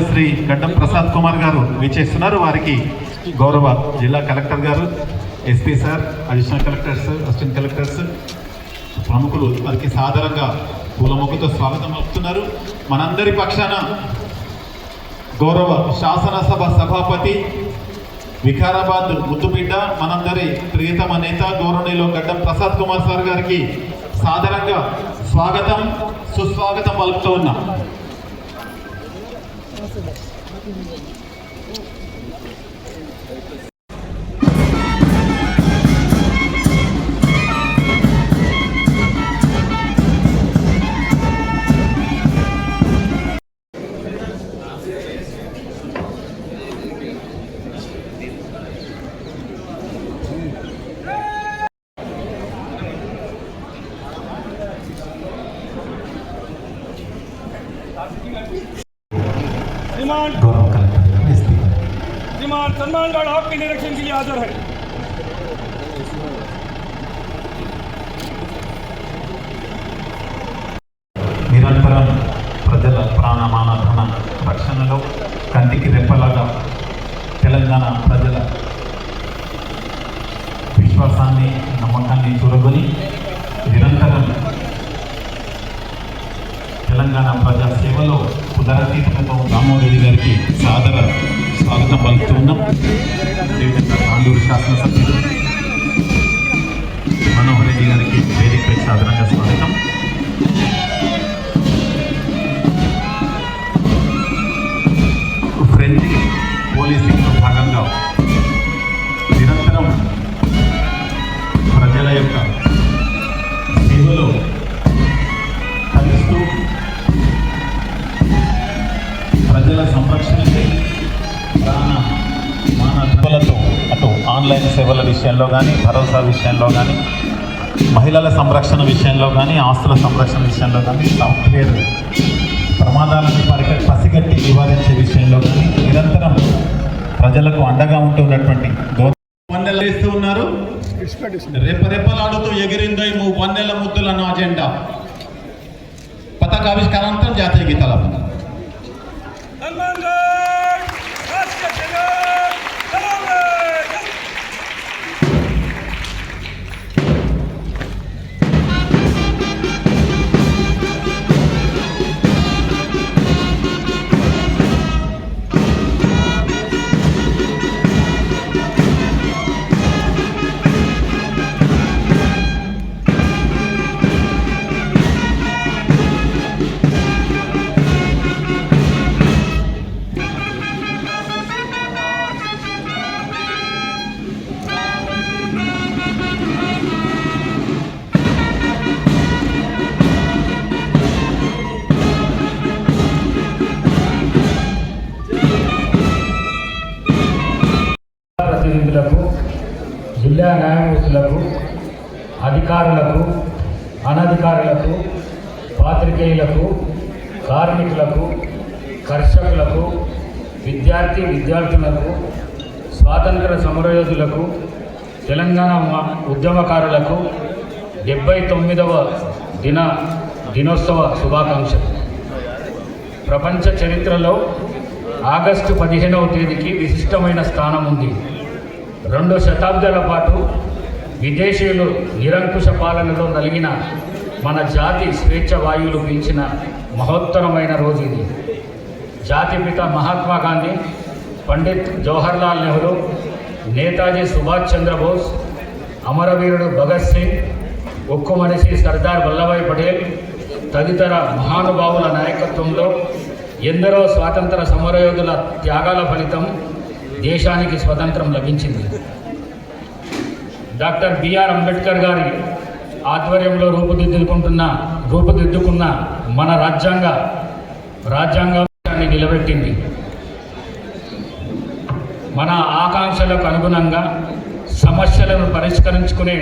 శ్రీ గడ్డం ప్రసాద్ కుమార్ గారు విచ్చేస్తున్నారు. వారికి గౌరవ జిల్లా కలెక్టర్ గారు, SP sir, additional collectors, assistant collectors, ప్రముఖులు వారికి సాదరంగా పూలమొక్కతో స్వాగతం పలుకుతున్నారు. మనందరి పక్షాన గౌరవ శాసనసభ సభాపతి, వికారాబాద్ ముద్దుబిడ్డ, మనందరి ప్రియతమ నేత గౌరవనీయులు గడ్డం ప్రసాద్ కుమార్ సార్ గారికి సాదరంగా స్వాగతం సుస్వాగతం పలుకుతూ ఉన్నాం. श्रीमान सलमानगढ़ आपके निरीक्षण के लिए हाजिर है। నిరంతరం ప్రజల ప్రాణమాన ధన రక్షణలో కంటికి రెప్పలాగా తెలంగాణ ప్రజల విశ్వాసాన్ని, నమ్మకాన్ని చూరగొని నిరంతరం తెలంగాణ ప్రజా సేవలో పునరతీతంతో రామోరెడ్డి గారికి సాదర స్వాగతం పలుకుతూ ఉన్నాం. అదేవిధంగా తాండూరు శాసనసభ్యులు మనోహర్ రెడ్డి గారికి వేదికపై సాదరంగా స్వాగతం. ఫ్రెండ్లీ పోలీసింగ్లో భాగంగా నిరంతరం ప్రజల యొక్క సేవలో కలుస్తూ ప్రజల సంరక్షణకై ప్రాణ మానవలతో అటు ఆన్లైన్ సేవల విషయంలో కానీ, భరోసా విషయంలో కానీ, మహిళల సంరక్షణ విషయంలో కానీ, ఆస్తుల సంరక్షణ విషయంలో కానీ, సాఫ్ట్వేర్ ప్రమాదాలను పసిగట్టి నివారించే విషయంలో కానీ నిరంతరం ప్రజలకు అండగా ఉంటున్నటువంటి వన్నెలు వేస్తూ ఉన్నారు. రెప్పరెప్పలాడుతూ ఎగిరిందో వన్నెల ముద్దుల నా అజెండా పతాకావిష్కారాంతం జాతీయ గీతాల ప్రతినిధులకు, జిల్లా న్యాయమూర్తులకు, అధికారులకు, అనధికారులకు, పాత్రికేయులకు, కార్మికులకు, కర్షకులకు, విద్యార్థులకు, స్వాతంత్ర సమరయోధులకు, తెలంగాణ ఉద్యమకారులకు 79వ దినోత్సవ శుభాకాంక్షలు. ప్రపంచ చరిత్రలో ఆగస్టు 15వ తేదీకి విశిష్టమైన స్థానం ఉంది. 2 శతాబ్దాల పాటు విదేశీయులు నిరంకుశ పాలనలో నలిగిన మన జాతి స్వేచ్ఛ వాయువులు పీల్చిన మహోత్తరమైన రోజు ఇది. జాతిపిత మహాత్మా గాంధీ, పండిత్ జవహర్లాల్ నెహ్రూ, నేతాజీ సుభాష్ చంద్రబోస్, అమరవీరుడు భగత్ సింగ్, ఉక్కు మనిషి సర్దార్ వల్లభాయ్ పటేల్ తదితర మహానుభావుల నాయకత్వంలో ఎందరో స్వాతంత్ర సమరయోధుల త్యాగాల ఫలితం దేశానికి స్వతంత్రం లభించింది. డాక్టర్ బిఆర్ అంబేద్కర్ గారి ఆధ్వర్యంలో రూపుదిద్దుకున్న మన రాజ్యాంగాన్ని నిలబెట్టింది. మన ఆకాంక్షలకు అనుగుణంగా సమస్యలను పరిష్కరించుకునే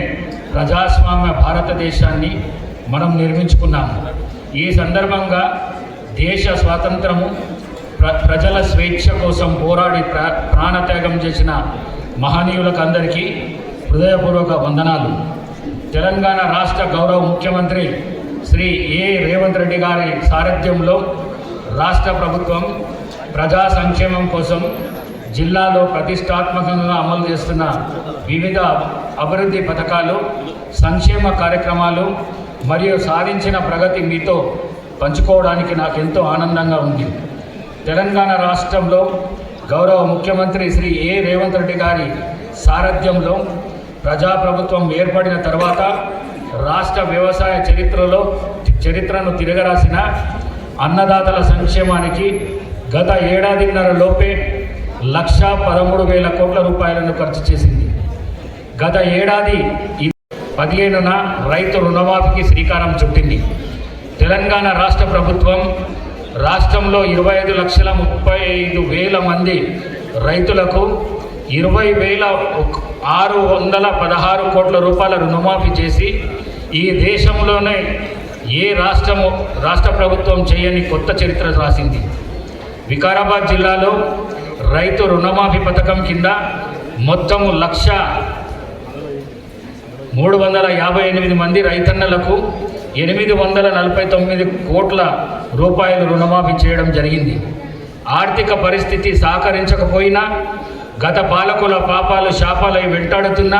ప్రజాస్వామ్య భారతదేశాన్ని మనం నిర్మించుకున్నాము. ఈ సందర్భంగా దేశ స్వాతంత్రము, ప్రజల స్వేచ్ఛ కోసం పోరాడి ప్రాణత్యాగం చేసిన మహనీయులకు అందరికీ హృదయపూర్వక వందనాలు. తెలంగాణ రాష్ట్ర గౌరవ ముఖ్యమంత్రి శ్రీ రేవంత్ రెడ్డి గారి సారథ్యంలో రాష్ట్ర ప్రభుత్వం ప్రజా సంక్షేమం కోసం జిల్లాలో ప్రతిష్టాత్మకంగా అమలు చేస్తున్న వివిధ అభివృద్ధి పథకాలు, సంక్షేమ కార్యక్రమాలు మరియు సాధించిన ప్రగతి మీతో పంచుకోవడానికి నాకు ఎంతో ఆనందంగా ఉంది. తెలంగాణ రాష్ట్రంలో గౌరవ ముఖ్యమంత్రి శ్రీ రేవంత్ రెడ్డి గారి సారథ్యంలో ప్రజాప్రభుత్వం ఏర్పడిన తర్వాత రాష్ట్ర వ్యవసాయ చరిత్రను తిరగరాసిన అన్నదాతల సంక్షేమానికి గత ఏడాదిన్నరలోపే 1,13,000 కోట్ల రూపాయలను ఖర్చు చేసింది. గత ఏడాది 15న రైతు రుణమాఫీకి శ్రీకారం చుట్టింది. తెలంగాణ రాష్ట్ర ప్రభుత్వం రాష్ట్రంలో 25,35,000 మంది రైతులకు 20,616 కోట్ల రూపాయల రుణమాఫీ చేసి ఈ దేశంలోనే ఏ రాష్ట్ర ప్రభుత్వం చేయని కొత్త చరిత్ర రాసింది. వికారాబాద్ జిల్లాలో రైతు రుణమాఫీ పథకం కింద మొత్తం 1,358 మంది రైతన్నలకు 849 కోట్ల రూపాయలు రుణమాఫీ చేయడం జరిగింది. ఆర్థిక పరిస్థితి సహకరించకపోయినా, గత పాలకుల పాపాలు శాపాలై వెంటాడుతున్న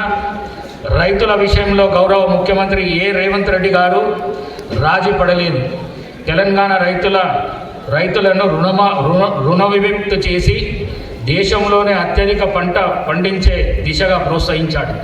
రైతుల విషయంలో గౌరవ ముఖ్యమంత్రి రేవంత్ రెడ్డి గారు రాజీ పడలేదు. తెలంగాణ రైతులను రుణ విముక్తి చేసి దేశంలోనే అత్యధిక పంట పండించే దిశగా ప్రోత్సహించాడు.